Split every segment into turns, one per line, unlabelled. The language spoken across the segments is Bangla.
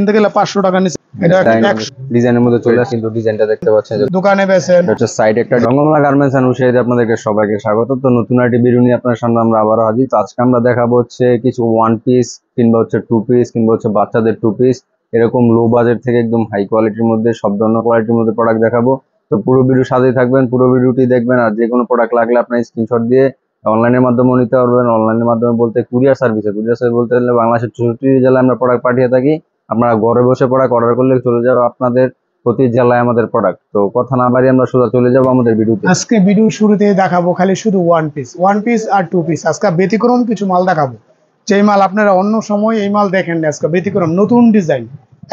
কিনতে গেলে 500 টাকা নিচে। এটা
ডিজাইনের মধ্যে চলে আসে, কিন্তু ডিজাইনটা দেখতে পাচ্ছেন
দোকানে বেচেন।
এটা হচ্ছে সাইড একটা রঙ্গমালা গার্মেন্টস এন্ড উশাইতে আপনাদেরকে সবাইকে স্বাগত। তো নতুন একটি ভিডিও নিয়ে আপনাদের সামনে আমরা আবারও হাজির। তো আজকে আমরা দেখাবো হচ্ছে কিছু ওয়ান পিস কিংবা হচ্ছে টু পিস কিংবা হচ্ছে বাচ্চাদের টু পিস, এরকম লো বাজেট থেকে একদম হাই কোয়ালিটির মধ্যে সব ধরনের কোয়ালিটির মধ্যে প্রোডাক্ট দেখাবো। তো পুরো ভিডিও সাথেই থাকবেন, পুরো ভিডিওটি দেখবেন। আর যে কোনো প্রোডাক্ট লাগলে আপনার স্ক্রিনশট দিয়ে অনলাইনের মাধ্যমে নিতে পারবেন। অনলাইনের মাধ্যমে বলতে কুরিয়ার সার্ভিস বলতে গেলে বাংলাদেশের 64 জেলায় আমরা প্রোডাক্ট পাঠিয়ে থাকি। আপনারা ঘরে বসে প্রোডাক্ট অর্ডার করলে চলে যাবে আপনাদের প্রতি জেলায় আমাদের প্রোডাক্ট। তো কথা না বাড়িয়ে আমরা সোজা চলে যাবো আমাদের ভিডিওতে।
আজকে ভিডিও শুরুতে দেখাবো খালি শুধু ওয়ান পিস আর টু পিস। আজকে ব্যতিক্রম কিছু মাল দেখাবো, যেই মাল আপনারা অন্য সময় এই মাল দেখেন না। আজকে ব্যতিক্রম নতুন ডিজাইন,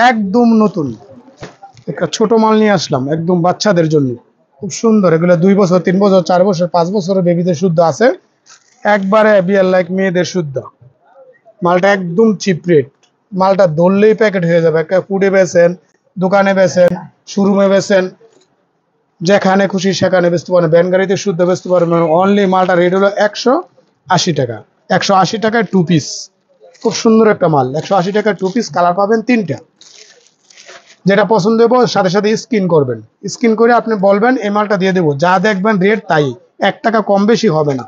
একদম নতুন একটা ছোট মাল নিয়ে আসলাম একদম বাচ্চাদের জন্য। খুব সুন্দর, এগুলো 2 বছর 3 বছর 4 বছর 5 বছরের বেবিদের শুদ্ধ আছে, একবারে বিয়ার লাইক মেয়েদের শুদ্ধ। মালটা একদম চিপ রেট, মালটা ধরলেই প্যাকেট হয়ে যাবে। একটা ফুডে বেচেন, দোকানে বেচেন, শোরুমে বেচেন, যেখানে খুশি সেখানে বেচতে পারেন, ভ্যান গাড়িতে শুদ্ধ বেচতে পারবেন। অনলি মালটা রেট হলো 180 টাকা। 180 টাকায় টু পিস, খুব সুন্দর একটা মাল। 180 টাকায় টু পিস, কালার পাবেন 3টা। যেটা পছন্দ হবে সাথে সাথে স্ক্রিন করবেন, স্ক্রিন করে আপনি বলবেন এই মালটা দিয়ে দেবো। যা দেখবেন রেট তাই, 1 টাকা কম বেশি হবে না।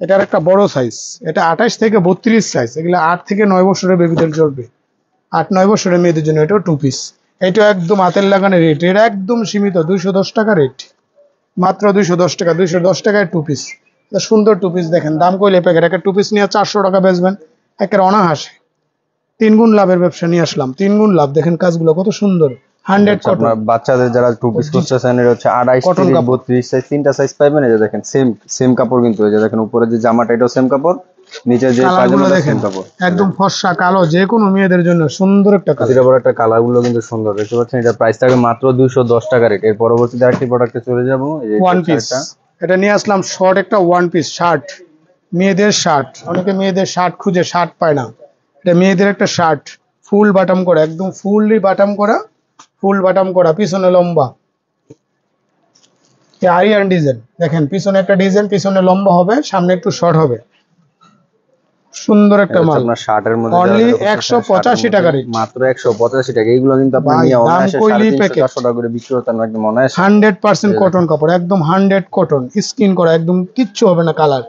এটার একটা বড় সাইজ, এটা 28 থেকে 32 সাইজ। এগুলো 8 থেকে 9 বছরের বেবিদের চলবে, 8-9 বছরের মেয়েদের জন্য। এটাও টু পিস, এটা একদম হাতের লাগানো রেট। এটা একদম সীমিত 210 টাকা রেট, মাত্র 210 টাকা। 210 টাকায় টু পিস, সুন্দর টু পিস দেখেন। দাম কইলে প্যাকেট একটা টু পিস নিয়ে 400 টাকা বেচবেন, একের অনাহাসে 3 গুণ লাভের ব্যবসা নিয়ে আসলাম। 3 গুণ লাভ। দেখেন কাজগুলো কত সুন্দর। 100 কটন।
বাচ্চাদের যারা টু পিস করতেছেন, এটা হচ্ছে 28 থেকে 32 সাইজ, 3টা সাইজ পাবেন। এই যে দেখেন সেম কাপড়, কিন্তু এই যে দেখেন উপরে যে জামাটা এটাও সেম কাপড়, নিচে যে পায়জামাটা দেখেন কাপড়, একদম
ফর্সা কালো, যে কোনো মেয়েদের জন্য সুন্দর একটা কালার।
এটা বড় একটা কালার গুলো কিন্তু সুন্দর দেখতে পাচ্ছেন। এটা প্রাইস থাকে মাত্র 210 টাকা রেট। এর পরবর্তীতে আরেকটি প্রোডাক্টে চলে যাব, এই
ওয়ান পিস। এটা নিয়ে আসলাম শর্ট একটা ওয়ান পিস শার্ট, মেয়েদের শার্ট। অনেকে মেয়েদের শার্ট খুঁজে, শার্ট পায় না। এটা মেয়েদের একটা শার্ট, ফুল বাটাম করা, একদম ফুললি বাটাম করা, ফুল বাটাম করা, পিছনে লম্বা আরিয়ান ডিজাইন। দেখেন পিছনে একটা ডিজাইন, পিছনে লম্বা হবে, সামনে একটু শর্ট হবে। সুন্দর একটা মাল।
আপনার শার্টের মধ্যে
অনলি 185 টাকা রেট,
মাত্র 185 টাকা। এইগুলো কিন্তু আপনি নিয়ে অনায়াসে 350-400 টাকা করে বিক্রি করতে পারবেন অনায়াসে।
100% কটন কাপড়, একদম 100 কটন, স্কিন করা, একদম কিচ্ছু হবে না। কালার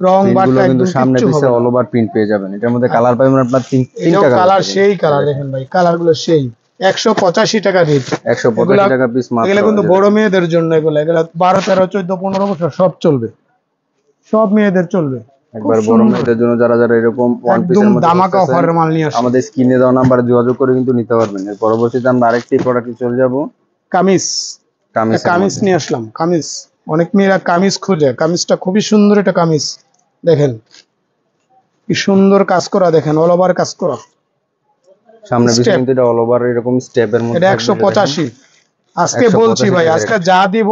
রং বাটা একদম
সামনে পিছে অল ওভার প্রিন্ট পেয়ে যাবেন। এটার মধ্যে কালার পাবেন আপনার 3টা
কালার। সেই কালার দেখেন ভাই, কালারগুলো সেই। 185 টাকা রেট,
185 টাকা পিস মাত্র।
এগুলো কিন্তু বড় মেয়েদের জন্য। এগুলো 12, 13, 14, 15 বছর সব চলবে, সব মেয়েদের চলবে।
একবার বড় মেয়েদের জন্য যারা এরকম ওয়ান পিসের মধ্যে
দামাকা অফারের মাল নিয়ে আসে,
আমাদের স্ক্রিনে দেওয়া নাম্বারে যোগাযোগ করে কিন্তু নিতে পারবেন। এর পরবর্তীতে আমরা আরেকটি প্রোডাক্টে চলে যাব, কামিজ নিয়ে আসলাম।
কামিজ, অনেক মেয়েরা কামিজ খোঁজে। কামিজটা খুবই সুন্দর একটা কামিজ, দেখেন কি সুন্দর কাজ করা, দেখেন অল ওভার কাজ করা,
সামনে পিছে কিন্তু এটা অল ওভার এরকম স্টেপের মধ্যে।
এটা 185। আজকে বলছি ভাই, আজকে যা দিব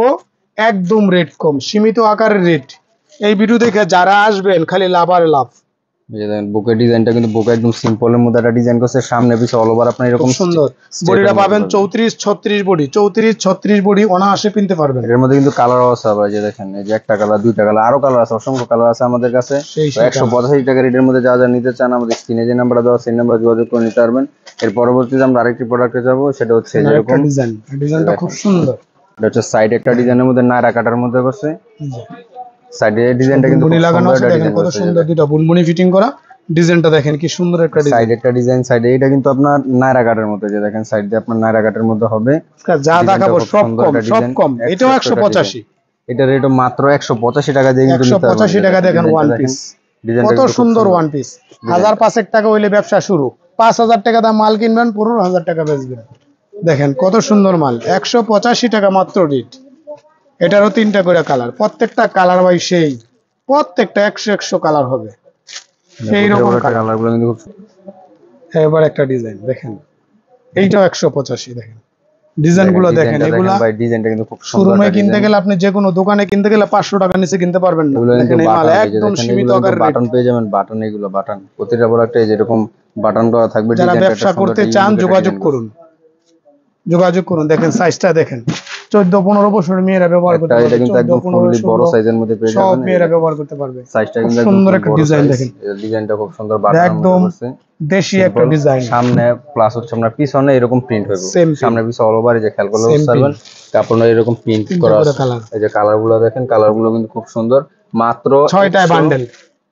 একদম রেট কম, সীমিত আকারের রেট। এই ভিডিও দেখে যারা আসবেন খালি লাভ আর লাভ।
এই যে দেখেন বুকের ডিজাইনটা কিন্তু বুকে একদম সিম্পলের মধ্যে একটা ডিজাইন করছে, সামনে পিছে অল ওভার আপনার এরকম
সুন্দর। বডিটা পাবেন 34-36 বডি, 34-36 বডি অনায়াসে কিনতে পারবেন।
এর মধ্যে কিন্তু কালার আছে আবার, যে দেখেন এই যে একটা কালার, 2টা কালার, আরো কালার আছে, অসংখ্য কালার আছে আমাদের কাছে। 185 টাকা রেটের মধ্যে যা যা নিতে চান আমাদের স্ক্রিনে যে নাম্বারটা দেওয়া সেই নাম্বারে যোগাযোগ করে নিতে পারবেন। এর পরবর্তীতে আমরা আরেকটি প্রোডাক্টে যাব, সেটা হচ্ছে এরকম
ডিজাইন। ডিজাইনটা খুব সুন্দর।
এটা হচ্ছে সাইড একটা ডিজাইনের মধ্যে নায়রা কাটার মধ্যে করছে। সাইডে ডিজাইনটা কিন্তু
বুনবুনি লাগানো আছে, দেখেন কত সুন্দর, দুটো বুনবুনি ফিটিং করা। ডিজাইনটা দেখেন কি সুন্দর একটা ডিজাইন।
সাইড একটা ডিজাইন, সাইডে এটা কিন্তু আপনার নায়রা কাটার মধ্যে, যে দেখেন সাইড দিয়ে আপনার নায়রা কাটার মধ্যে হবে।
যা দেখাবো সব কম, সব কম। এটাও 185,
এটা রেট মাত্র 185 টাকা দিয়ে কিন্তু নিতে পারবেন।
185 টাকা। দেখেন ওয়ান পিস, কত সুন্দর ওয়ান পিস। 1005 টাকা হইলে ব্যবসা শুরু। 5000 টাকা দাম মাল কিনবেন, 15000 টাকা বেচবেন। দেখেন কত সুন্দর মাল, 185 টাকা মাত্র রেট। এটারও 3টা করে কালার, প্রত্যেকটা কালার ভাই সেই, প্রত্যেকটা 100 কালার হবে সেই রকম
কালারগুলো কিন্তু খুব।
এবার একটা ডিজাইন দেখেন, এইটাও 185। দেখেন ডিজাইনগুলো দেখেন, এগুলা
ভাই ডিজাইনটা কিন্তু খুব সুন্দর।
শোরুমে কিনতে গেলে, আপনি যে কোনো দোকানে কিনতে গেলে 500 টাকা নিচে কিনতে পারবেন না। দেখেন এই মাল একদম সীমিত আকারের
বাটন পেয়ে যাবেন। বাটন, এগুলো বাটন, প্রতিটা প্রোডাক্টে যেরকম বাটন করা থাকবে।
যারা ব্যবসা করতে চান যোগাযোগ করুন, যোগাযোগ করুন। দেখেন সাইজটা দেখেন, 14-15 বছর মেয়েরা ব্যবহার করতে
এটা
পারবে,
কিন্তু একদম
14-15
ফুললি বড়
16
সাইজের মধ্যে পেয়ে
সব
যাবেন।
মেয়েরা ব্যবহার করতে পারবে।
সাইজটা
খুব
কিন্তু একদম
সুন্দর একটা
বড়
ডিজাইন
size।
দেখেন,
এর ডিজাইনটা খুব সুন্দর বাটনের মধ্যে
একদম
করছে।
দেশি একটা
Simple,
ডিজাইন,
সামনে প্লাস হচ্ছে আপনার পিছনে এরকম প্রিন্ট হবে,
সেম
সামনে পিছনে অল ওভার এই যে খেয়াল করলে
সেম
বুঝতে পারবেন কাপড়টা এরকম প্রিন্ট করা আছে।
কালার,
এই যে কালার গুলো দেখেন, কালার গুলো কিন্তু খুব সুন্দর। মাত্র
6টায় বান্ডেল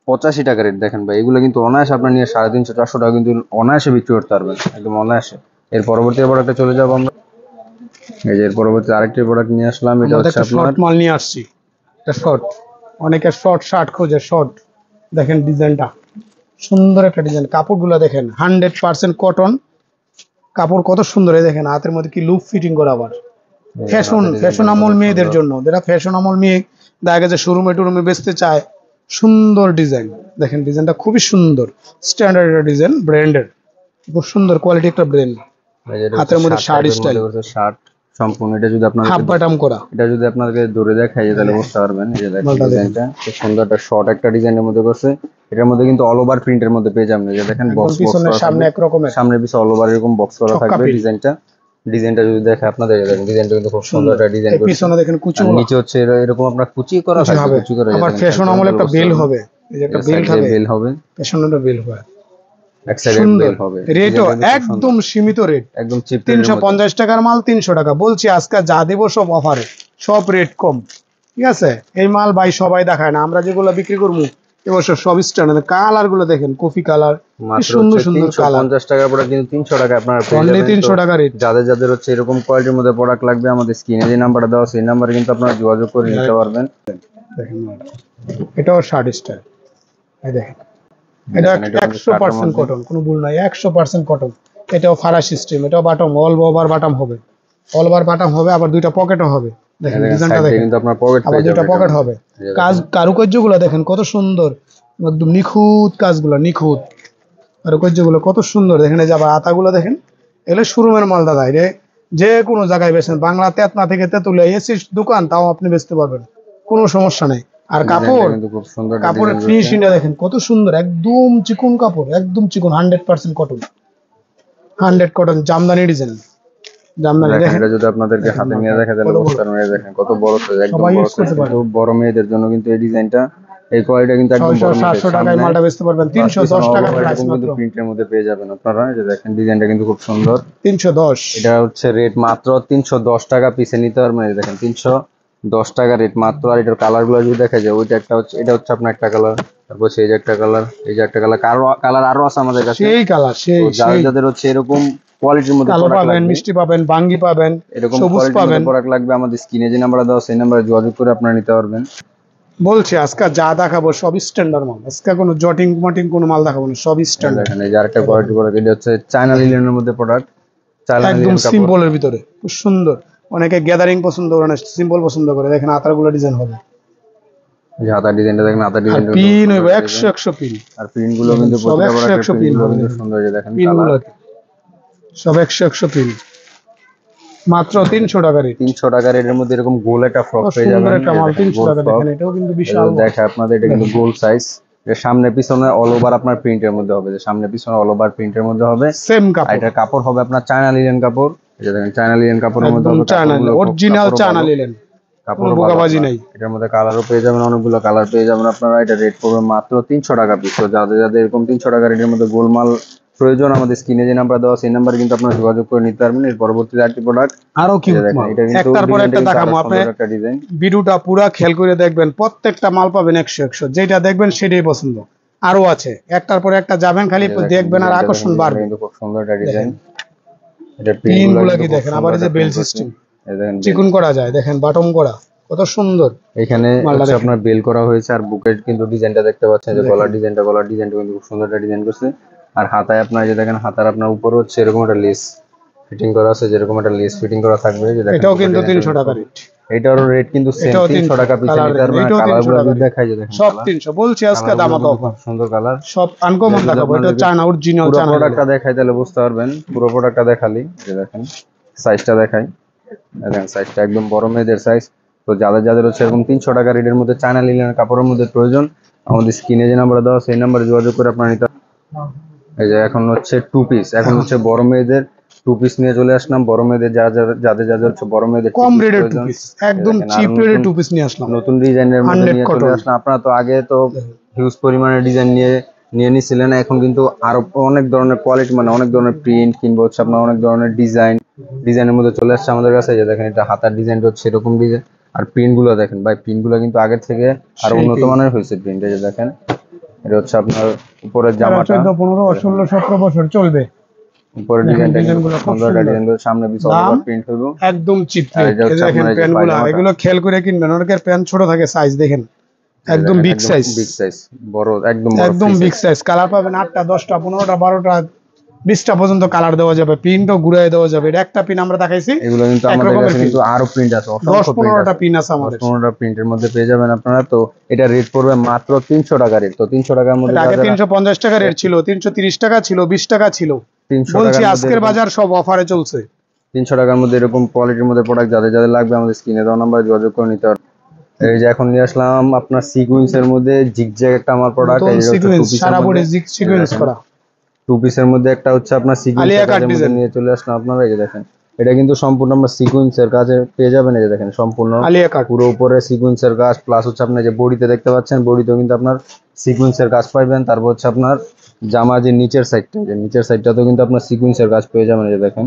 85 টাকা রেট। দেখেন ভাই, এগুলো কিন্তু অনায়াসে আপনার নিয়ে 350-400 টাকা কিন্তু অনায়াসে বিক্রি করতে পারবেন, একদম অনায়াসে। এর পরবর্তী প্রোডাক্টে চলে যাবো আমরা। এই যে এর পরবর্তী আরেকটি প্রোডাক্ট নিয়ে আসলাম, এটা
আমাদের
হচ্ছে
একটা
আপনার
শর্ট মাল নিয়ে আসছি। এটা শর্ট, অনেকে শর্ট শার্ট খোঁজে, শর্ট দেখেন ডিজাইনটা সুন্দর একটা ডিজাইন, কাপড়গুলো দেখেন 100% কটন কাপড়, কত সুন্দর। এই দেখেন হাতের মধ্যে কি লুপ ফিটিং করা, আবার ফ্যাশন আমল মেয়েদের জন্য, যারা ফ্যাশন আমল মেয়ে দেখা গেছে শোরুমে টুরুমে বেচতে চায়, সুন্দর ডিজাইন দেখেন, ডিজাইনটা খুবই সুন্দর, স্ট্যান্ডার্ড একটা ডিজাইন, ব্র্যান্ডের, খুব সুন্দর কোয়ালিটি একটা ব্র্যান্ড। হাতের মধ্যে শার্ট স্টাইল,
শার্ট সম্পূর্ণ। এটা যদি আপনার
হাফ বাটাম করা,
এটা যদি আপনাকে ধরে দেখাই তাহলে বুঝতে পারবেন। এই যে দেখেন
মালটা দেখেন।
ডিজাইনটা খুব সুন্দর, একটা শর্ট একটা ডিজাইনের মধ্যে করছে। এটার মধ্যে কিন্তু অল ওভার প্রিন্টের মধ্যে পেয়ে যাবেন। এই যে দেখেন
একদম
বক্স
পিছনে সামনে এক রকমের,
সামনে পিছনে অল ওভার এরকম বক্স করা
ছক্কা
থাকবে।
print।
ডিজাইনটা যদি দেখে আপনাদের, এই দেখেন ডিজাইনটা কিন্তু খুব সুন্দর একটা ডিজাইন
এই
করছে।
পিছনে দেখেন কুচি
আর নিচে হচ্ছে এরকম আপনার কুচি করা
কুচি
থাকবে,
হবে,
কুচি করা।
আবার ফ্যাশন আমল একটা বেল হবে, এই যে একটা বেল হবে,
বেল হবে,
ফ্যাশনের বেল হবে,
এক সাইডে
সুন্দর।
বেল হবে।
রেটও একদম সীমিত রেট,
একদম চিপ
350 টাকার মাল 300 টাকা বলছি। আজকে যা দেব সব অফারে, সব রেট কম, ঠিক আছে? এই মাল ভাই সবাই দেখায় না, আমরা যেগুলো বিক্রি করবো এবছর সব স্ট্যান্ডার্ড। কালার গুলো দেখেন, কফি কালার, সুন্দর সুন্দর কালার।
350 টাকার প্রোডাক্ট কিন্তু 300 টাকা আপনারা পেয়ে
অনলি
যাবেন।
300 টাকা রেট।
যাদের যাদের হচ্ছে এরকম কোয়ালিটির মধ্যে প্রোডাক্ট লাগবে, আমাদের স্ক্রিনে যে নাম্বারটা দেওয়া সেই নাম্বারে কিন্তু আপনারা যোগাযোগ করে নিতে পারবেন।
দেখেন এটাও শার্ট স্টাইল, এই দেখেন এটা 100% কটন, কোনো ভুল নাই, 100% কটন। এটাও ফাড়া সিস্টেম, এটাও বাটম, অল ওভার বাটম হবে, অল ওভার বাটম হবে, আবার দুইটা পকেটও হবে। দেখেন ডিজাইনটা দেখেন,
কিন্তু আপনার পকেট
আবার দুইটা পকেট হবে। কাজ কারুকার্যগুলো দেখেন কত সুন্দর, একদম নিখুঁত কাজগুলো, নিখুঁত কারুকার্যগুলো কত সুন্দর। দেখেন এই যে আবার আতাগুলো দেখেন, এগুলো শোরুমের মাল দাদা, এটা যে কোনো জায়গায় বেচেন, বাংলা তেতনা থেকে তেতুলিয়া এসি দোকান তাও আপনি বেচতে পারবেন, কোনো সমস্যা নেই। আর কাপড়,
কিন্তু খুব সুন্দর
কাপড়ের ফিনিশিংটা দেখেন কত সুন্দর, একদম চিকন কাপড়, একদম চিকন, 100% cotton, 100 cotton, Jamdani design, Jamdani দেখেন।
এটা যদি আপনাদেরকে হাতে নিয়ে দেখা তাহলে বুঝতে পারবেন। দেখেন কত বড় সাইজ, একদম
সবাই
বড়
use করতে
সাইজ,
পারে।
কিন্তু বড় মেয়েদের জন্য কিন্তু এই ডিজাইনটা, এই কোয়ালিটি কিন্তু একদম
600-700 টাকায় মালটা বেচতে পারবেন, 310 টাকা প্রাইস
কিন্তু
মাত্র,
প্রিন্টের মধ্যে পেয়ে যাবেন আপনারা। এই যে দেখেন ডিজাইনটা কিন্তু খুব সুন্দর।
310।
এটা হচ্ছে রেট মাত্র 310 টাকা পিসে নিতে পারবেন। এই দেখেন 310 টাকা রেট মাত্র। আর এটার কালার গুলো যদি দেখা যায়, ওইটা একটা হচ্ছে, এটা হচ্ছে আপনার একটা কালার, তারপর এই যে একটা কালার, এই যে একটা কালার, কালার আরো আছে আমাদের কাছে।
সেই কালার, সেই
যাদের যাদের হচ্ছে এরকম কোয়ালিটির মধ্যে
কালো
প্রোডাক্ট
পাবেন,
লাগবে,
মিষ্টি পাবেন, বাঙ্গি পাবেন,
এরকম
সবুজ
কোয়ালিটির
পাবেন।
মধ্যে প্রোডাক্ট লাগবে, আমাদের স্ক্রিনে যে নাম্বার দেওয়া সেই নাম্বারে যোগাযোগ করে আপনারা নিতে পারবেন।
বলছি আজকে যা দেখাবো সব স্ট্যান্ডার্ড মাল, আজকে কোনো জটিং মটিং কোনো মাল দেখাবো না, সব স্ট্যান্ডার্ড,
দেখেন এই যে আরেকটা কোয়ালিটি প্রোডাক্ট, এটা হচ্ছে চায়না লিলেনের মধ্যে প্রোডাক্ট, চায়না
একদম
লিলেন কাপড়।
সিম্পলের ভিতরে খুব সুন্দর। অনেকে গ্যাদারিং পছন্দ করে না, সিম্পল পছন্দ করে। দেখেন আতারগুলো ডিজাইন হবে,
এই যে হাতার ডিজাইনটা দেখেন, হাতার
আর
ডিজাইনটা
পিন হইব 100 পিন,
আর পিন গুলো কিন্তু
সব
প্রতিটা
100
প্রোডাক্টের
পিন
পিন গুলো
হবে।
কিন্তু সুন্দর। এই যে দেখেন
পিন গুলো
কালার,
সব 100 পিন, মাত্র 300 টাকা রেট।
300 টাকা রেটের মধ্যে এরকম গোল একটা ফ্রক পেয়ে
সুন্দর
যাবেন।
একটা মাল 300 টাকা, দেখেন এটাও কিন্তু বিশাল।
দেখে আপনাদের এটা কিন্তু গোল সাইজ, এর সামনে পিছনে অল ওভার আপনার প্রিন্টের মধ্যে হবে, যে সামনে পিছনে অল ওভার প্রিন্টের মধ্যে হবে।
সেম
আর
কাপড়,
এটার কাপড় হবে আপনার চায়না লিলেন কাপড়। এই যে দেখেন চায়না লিলেন কাপড়ের মধ্যে
একদম
হবে,
চায়না, অরিজিনাল চায়না নিলেন,
কাপড়
বোকাবাজি নাই।
এটার মধ্যে কালারও পেয়ে যাবেন, অনেকগুলো কালার পেয়ে যাবেন আপনারা। এটা রেট পড়বে মাত্র 300 টাকা পিস। তো যাদের যাদের এরকম 300 টাকা রেটের মধ্যে গোলমাল প্রয়োজন, আমাদের স্ক্রিনে যে নাম্বার দেওয়া সেই নাম্বারে কিন্তু আপনারা যোগাযোগ করে নিতে পারবেন। এর পরবর্তীতে আরেকটি প্রোডাক্ট
আরো কি
দেখেন, এটা কিন্তু
একটার পর একটা দেখাবো, আপনি
একটা ডিজাইন।
ভিডিওটা পুরো খেয়াল করে দেখবেন, প্রত্যেকটা মাল পাবেন 100 যেটা দেখবেন সেটাই পছন্দ। আরো আছে, একটার পর একটা যাবেন, খালি দেখবেন আর আকর্ষণ বাড়বে।
কিন্তু খুব সুন্দর একটা ডিজাইন। এটা
পিন গুলা কি দেখেন, আবার এই যে বেল সিস্টেম, চিকন করা যায়, দেখেন বাটম করা কত সুন্দর।
এখানে হচ্ছে আপনার বেল করা হয়েছে, আর বুকের কিন্তু ডিজাইনটা দেখতে পাচ্ছেন, যে গলার ডিজাইনটা কিন্তু খুব সুন্দর একটা ডিজাইন করছে। আর হাতায় আপনার যে দেখেন, হাতার আপনার উপরে হচ্ছে এরকম একটা লেস ফিটিং করা আছে, যেরকম একটা লেস ফিটিং করা থাকবে। যে দেখেন
এটাও কিন্তু 300 টাকা রেট,
এটারও রেট কিন্তু সেম 300 টাকা পিস নিতে পারবেন। কালারগুলো যদি দেখাই, যে দেখেন
সব 300 বলছি আজকে দামাত অফার,
সুন্দর কালার,
সব আনকমন দেখাবো। এটা চায়না অরিজিনাল
পুরো
চায়না,
প্রোডাক্টটা দেখাই তাহলে বুঝতে পারবেন। পুরো প্রোডাক্টটা দেখালি, যে দেখেন সাইজটা দেখাই, দেখেন সাইজটা একদম বড় মেয়েদের সাইজ। তো যাদের যাদের হচ্ছে এরকম 300 টাকা রেটের মধ্যে চায়না লিলেনের কাপড়ের মধ্যে প্রয়োজন, আমাদের স্ক্রিনে যে নাম্বার দেওয়া সেই নাম্বারে যোগাযোগ করে আপনারা নিতে। এই যে এখন হচ্ছে টু পিস, এখন হচ্ছে বড় মেয়েদের টু পিস নিয়ে চলে আসলাম বড় মেয়েদের যাদের হচ্ছে বড় মেয়েদের
কম
two piece
রেটের টু
প্রয়োজন।
পিস, একদম
দেখেন, আর
চিপ রেটের
নতুন
টু পিস নিয়ে আসলাম।
নতুন ডিজাইনের মধ্যে
100
নিয়ে চলে
কটন।
আসলাম। আপনারা তো আগে তো হিউজ পরিমাণে ডিজাইন নিয়ে নিয়ে নিছিলেন, এখন কিন্তু আরো অনেক ধরনের কোয়ালিটি, মানে অনেক ধরনের প্রিন্ট কিংবা হচ্ছে আপনার অনেক ধরনের ডিজাইনের মধ্যে চলে আসছে আমাদের কাছে। এই যে দেখেন, এটা হাতার ডিজাইনটা হচ্ছে এরকম ডিজাইন। আর প্রিন্ট গুলো দেখেন ভাই, প্রিন্ট গুলো কিন্তু আগের থেকে আরো
সেই
উন্নত
print।
মানের হয়েছে প্রিন্ট। এই যে দেখেন, এটা হচ্ছে আপনার উপরের
13,
জামাটা,
14, 15, 16, 17 বছর চলবে।
উপরের
দেখেন
ডিজাইনটা কিন্তু
ডিজাইনগুলো
খুব
খুব
সুন্দর একটা
সুন্দর।
ডিজাইন, সামনে পিছে অল
দাম
ওভার প্রিন্ট হইব।
একদম চিপ
আর
রেট।
এটা
এই
হচ্ছে
দেখেন
আপনার এই যে
প্যান্ট গুলা,
পায়জামাটা,
এগুলো খেয়াল করে কিনবেন, অনেকের প্যান্ট ছোট থাকে সাইজ দেখেন,
এই
একদম
দেখেন
বিগ
একদম
সাইজ,
বিগ সাইজ, বড় একদম বড়
একদম
free
big
size.
Size. Colour পাবেন 8টা, 10টা, 15টা, 12টা, 20টা পর্যন্ত কালার দেওয়া যাবে, প্রিন্টও ঘুরাই দেওয়া যাবে। এটা একটা পিন আমরা দেখাইছি,
এগুলো কিন্তু
এক
আমাদের
রকমের
কাছে
পিন,
কিন্তু আরো প্রিন্ট আছে,
10,
অসংখ্য প্রিন্ট
15টা
আছে।
পিন আছে
10
আমাদের।
15টা প্রিন্টের মধ্যে পেয়ে যাবেন আপনারা। তো এটা রেট পড়বে মাত্র 300 টাকা রেট। তো 300 টাকার মধ্যে
এটা আগে
যারা
350 টাকা রেট ছিল, 330 টাকা ছিল, 20 টাকা ছিল।
300
বলছি
টাকার মধ্যে
আজকের
এরকম
বাজার সব অফারে চলছে।
300 টাকার মধ্যে এরকম কোয়ালিটির মধ্যে প্রোডাক্ট যাদের যাদের লাগবে আমাদের স্ক্রিনে দেওয়া নাম্বারে যোগাযোগ করে নিতে পারবেন। এই যে এখন নিয়ে আসলাম আপনার সিকুয়েন্সের মধ্যে জিগজ্যাগ একটা আমার প্রোডাক্ট।
নতুন
এই যে হচ্ছে টু
সিকোয়েন্স,
পিসের
সারা
মধ্যে,
বডি সিকোয়েন্স করা,
টু পিসের মধ্যে একটা হচ্ছে আপনার
আলিয়া
সিকুয়েন্সের
কাট
কাজের মধ্যে
ডিজাইন,
নিয়ে চলে আসলাম আপনারা। এই যে দেখেন, এটা কিন্তু সম্পূর্ণ আমরা সিকুয়েন্সের কাজে পেয়ে যাবেন। এই যে দেখেন, সম্পূর্ণ
আলিয়া কাট।
পুরো উপরে সিকুয়েন্সের কাজ, প্লাস হচ্ছে আপনার যে বডিতে দেখতে পাচ্ছেন, বডিতেও কিন্তু আপনার সিকুয়েন্সের কাজ পাইবেন। তারপর হচ্ছে আপনার জামা যে নিচের সাইডটা, যে নিচের সাইডটাতেও কিন্তু আপনার সিকুয়েন্সের কাজ পেয়ে যাবেন। এই যে দেখেন,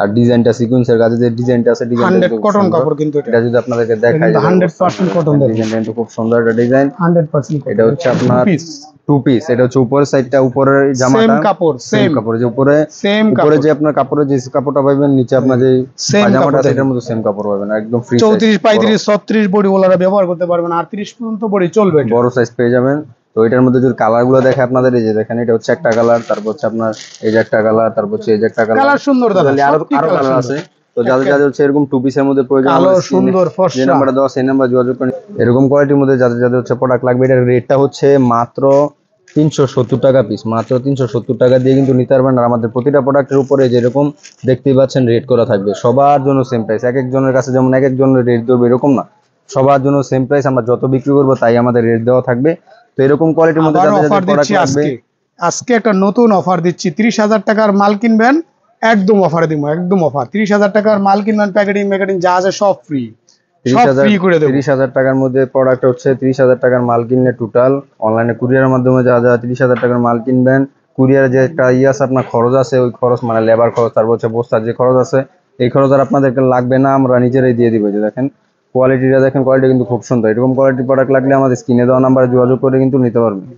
আর ডিজাইনটা সিকুয়েন্সের কাজে যে ডিজাইনটা আছে, ডিজাইনটা
100
কিন্তু খুব
কটন
সুন্দর।
কাপড় কিন্তু এটা,
এটা যদি আপনাদেরকে
এটা
দেখাই,
কিন্তু 100% কটন। দেখেন
ডিজাইনটা কিন্তু খুব সুন্দর একটা ডিজাইন।
100%
এটা
কটন,
হচ্ছে আপনার
পিস
টু পিস। এটা হচ্ছে উপরের সাইডটা, উপরের
সেম
জামাটা
কাপড়,
সেম
সেম
কাপড়, যে উপরে
সেম
উপরে
কাপড়,
যে আপনার কাপড়ের যে কাপড়টা পাবেন, নিচে আপনার যে
সেম
পায়জামাটা
কাপড়।
আছে
দেখেন
এটার মধ্যে সেম কাপড় পাবেন, একদম ফ্রি সাইজ
34,
বড়
35, 36 বডি ওলারা ব্যবহার করতে পারবেন, আর 30 পর্যন্ত বডি চলবে এটা।
বড় সাইজ পেয়ে যাবেন। তো এটার মধ্যে যদি কালার গুলো দেখে আপনাদের, এই যে দেখেন, এটা হচ্ছে একটা কালার, তারপর হচ্ছে আপনার এই যে একটা কালার, তারপর হচ্ছে এই যে একটা কালার,
কালার সুন্দর দাদা,
আরো
সত্যি
আরো
কালার
কালার
সুন্দর,
আছে। তো যাদের যাদের হচ্ছে এরকম টু পিসের মধ্যে প্রয়োজন,
কালো
আমাদের স্ক্রিনে
সুন্দর
যে
ফর্সা।
নাম্বারটা দেওয়া সেই নাম্বার যোগাযোগ করেন। এরকম কোয়ালিটির মধ্যে যাদের যাদের হচ্ছে প্রোডাক্ট লাগবে, এটার রেটটা হচ্ছে মাত্র 370 টাকা পিস। মাত্র 370 টাকা দিয়ে কিন্তু নিতে পারবেন। আর আমাদের প্রতিটা প্রোডাক্টের উপরে যেরকম দেখতেই পাচ্ছেন রেট করা থাকবে, সবার জন্য সেম প্রাইস। এক একজনের কাছে যেমন এক একজনের রেট দেবে এরকম না, সবার জন্য সেম প্রাইস। আমরা যত বিক্রি করবো তাই আমাদের রেট দেওয়া থাকবে। তো এরকম কোয়ালিটির মধ্যে
আবার
যাদের
অফার
যাদের প্রোডাক্ট
দিচ্ছি
লাগবে,
আজকে, আজকে একটা নতুন অফার দিচ্ছি। 30,000 টাকার মাল কিনবেন, একদম অফারে দিব, একদম অফার। 30,000 টাকার মাল কিনবেন, প্যাকেটিং ম্যাকেটিং যা আছে সব ফ্রি, সব ফ্রি করে দেবো।
30,000 টাকার মধ্যে প্রোডাক্ট হচ্ছে 30,000 টাকার মাল কিনলে টোটাল অনলাইনে কুরিয়ারের মাধ্যমে যা যা 30,000 টাকার মাল কিনবেন, কুরিয়ারে যে একটা আছে আপনার খরচ আছে, ওই খরচ মানে লেবার খরচ, তারপর হচ্ছে বস্তার যে খরচ আছে, এই খরচ আর আপনাদেরকে লাগবে না, আমরা নিজেরাই দিয়ে দিব। যে দেখেন কোয়ালিটিটা দেখেন, কোয়ালিটি কিন্তু খুব সুন্দর। এরকম কোয়ালিটির প্রোডাক্ট লাগলে আমাদের স্ক্রিনে দেওয়া নাম্বারে যোগাযোগ করে কিন্তু নিতে পারবেন।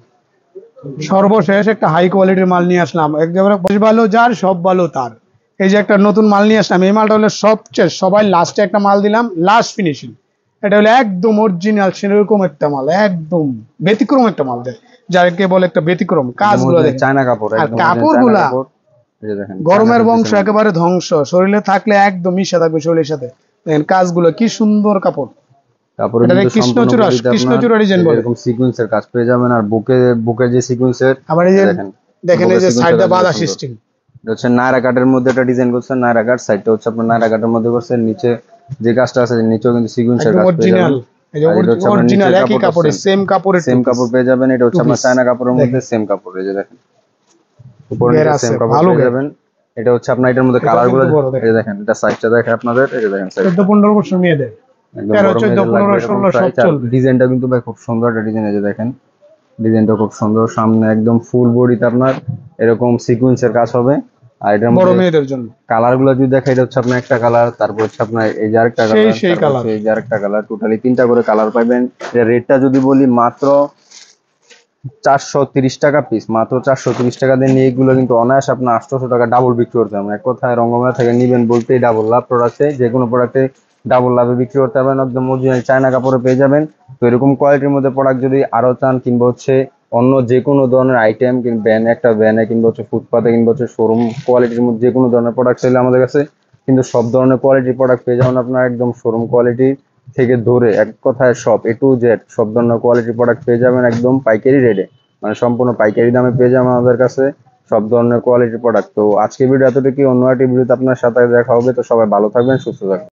সর্বশেষ একটা হাই কোয়ালিটির মাল নিয়ে আসলাম, একেবারে বেশ ভালো যার সব ভালো তার। এই যে একটা নতুন মাল নিয়ে আসলাম, এই মালটা হলো সবচেয়ে সবাই লাস্টে একটা মাল দিলাম, লাস্ট ফিনিশিং। এটা হলো একদম অরিজিনাল সেরকম একটা মাল, একদম ব্যতিক্রম একটা মাল দেয়, যাকে বলে একটা ব্যতিক্রম। কাজগুলো দেখেন,
চায়না কাপড়,
আর
একদম
কাপড়গুলা
এই যে দেখেন,
গরমের বংশ একেবারে ধ্বংস, শরীরে থাকলে একদম মিশে থাকবে শরীরের সাথে। দেখেন কাজগুলো কি সুন্দর কাপড়।
কাপড়ে
এটাকে
কিন্তু সম্পূর্ণ
কৃষ্ণচূড়া,
বডিতে আপনার
কৃষ্ণচূড়া ডিজাইন বলে।
এরকম সিকোয়েন্সের কাজ পেয়ে যাবেন। আর বুকের যে সিকোয়েন্সের,
আবার এই যে
দেখেন
দেখেন, এই
বুকের
যে
সিকোয়েন্সের
সাইডটা
কাজগুলো
বাঁধা
সুন্দর।
সিস্টেম,
এটা হচ্ছে নায়রা কাটের মধ্যে একটা ডিজাইন করছে, নায়রা কাট সাইডটা হচ্ছে আপনার নায়রা কাটের মধ্যে করছে, নিচে যে কাজটা আছে নিচেও কিন্তু সিকোয়েন্সের
একদম
কাজ পেয়ে
অরিজিনাল।
যাবেন।
এই যে
আর এটা হচ্ছে আপনার
অরিজিনাল
নিচের
একই
কাপড়টা
কাপড়ের, সেম কাপড়ের
সেম কাপড় পেয়ে যাবেন। এটা হচ্ছে
টু
আপনার
পিস।
চায়না কাপড়ের মধ্যে
দেখেন
সেম কাপড়, এই যে দেখেন উপর
গের
নিচে
আছে,
সেম কাপড়
ভালো
পেয়ে
গের।
যাবেন। এটা হচ্ছে আপনার এটার মধ্যে
এটা
কালার গুলো,
কিন্তু বড়
এই যে দেখেন, এটা সাইজটা দেখে আপনাদের, এই যে দেখেন সাইজ
14-15 বছর নিয়ে দেয়,
একদম
13,
গরম
14, 15, 16 সব চলবে।
ডিজাইনটা কিন্তু ভাই খুব সুন্দর একটা ডিজাইন। এই যে দেখেন ডিজাইনটা খুব সুন্দর, সামনে একদম ফুল বডিতে আপনার এরকম সিকোয়েন্সের কাজ হবে। আর এটার
বড়
মধ্যে
মেয়েদের জন্য
কালার গুলো যদি দেখা, এটা হচ্ছে আপনার একটা কালার, তারপর হচ্ছে আপনার এই যে আরেকটা
সেই
কালার,
সেই
তারপর
কালার।
হচ্ছে এই যে আরেকটা কালার, টোটালি 3টা করে কালার পাবেন। এর রেটটা যদি বলি মাত্র 430 টাকা পিস। মাত্র 430 টাকা দিয়ে নিয়ে এগুলো কিন্তু অনায়াসে আপনার 800 টাকা ডাবল বিক্রি করতে হবে। এক কথায় রঙ্গমেলা থেকে নিবেন বলতেই ডাবল লাভ। প্রোডাক্টে যে কোনো প্রোডাক্টে ডাবল লাভে বিক্রি করতে পারবেন, একদম অরিজিনাল চায়না কাপড়ে পেয়ে যাবেন। তো এরকম কোয়ালিটির মধ্যে প্রোডাক্ট যদি আরো চান, কিংবা হচ্ছে অন্য যে কোনো ধরনের আইটেম, ব্যান একটা ব্যানে, কিংবা হচ্ছে ফুটপাতে, কিংবা হচ্ছে শোরুম কোয়ালিটির মধ্যে যে কোনো ধরনের প্রোডাক্ট চাইলে আমাদের কাছে কিন্তু সব ধরনের কোয়ালিটির প্রোডাক্ট পেয়ে যাবেন। আপনার একদম শোরুম কোয়ালিটি থেকে ধরে এক কথায় সব A to Z সব ধরনের কোয়ালিটির প্রোডাক্ট পেয়ে যাবেন একদম পাইকারি রেটে, মানে সম্পূর্ণ পাইকারি দামে পেয়ে যাবেন আমাদের কাছে সব ধরনের কোয়ালিটির প্রোডাক্ট। তো আজকে ভিডিও এতটুকুই, অন্য একটি ভিডিওতে আপনার সাথে দেখা হবে। তো সবাই ভালো থাকবেন, সুস্থ থাকবেন।